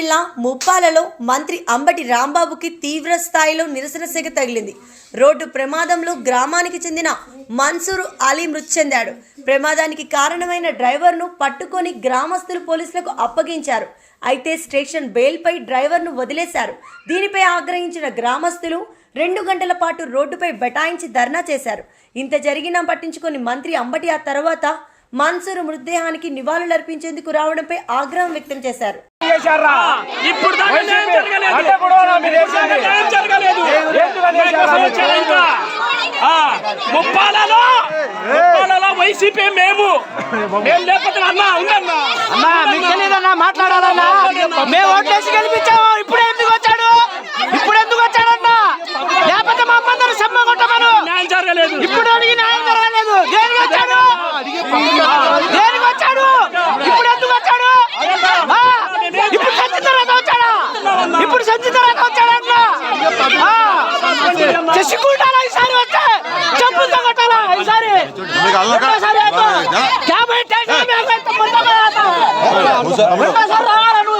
జిల్లా ముప్పాలలో మంత్రి అంబటి రాంబాబుకి తీవ్ర స్థాయిలో నిరసన సెగ తగిలింది. రోడ్డు ప్రమాదంలో గ్రామానికి చెందిన మన్సూరు అలీ మృతి చెందాడు. ప్రమాదానికి కారణమైన డ్రైవర్ను పట్టుకొని గ్రామస్తులు పోలీసులకు అప్పగించారు. అయితే స్టేషన్ బెయిల్పై డ్రైవర్ను వదిలేశారు. దీనిపై ఆగ్రహించిన గ్రామస్తులు 2 గంటల పాటు రోడ్డుపై బైఠాయించి ధర్నా చేశారు. ఇంత జరిగినా పట్టించుకొని మంత్రి అంబటి ఆ తర్వాత మన్సూరు మృతదేహానికి నివాళులర్పించేందుకు రావడంపై ఆగ్రహం వ్యక్తం చేశారు. వైసీపీ మేము లేకపోతే మాట్లాడాలన్నా మేము ఓట్లేసి గెలిపించాము. ఇప్పుడు ఎందుకు వచ్చాడు లేకపోతే మా అమ్మందరూ సమ్మ కొట్టమను. న్యాయం జరగలేదు. ఇప్పుడు అడిగి న్యాయం జరగలేదు. దేనికి వచ్చాడు ఇప్పుడు ఎందుకు వచ్చాడు? ఇప్పుడు సంచి తర్వాత వచ్చాడా? చెప్పుకుంటారా? ఈసారి వచ్చే చెప్పులతో కొట్టాలా? ఈసారి రావాలను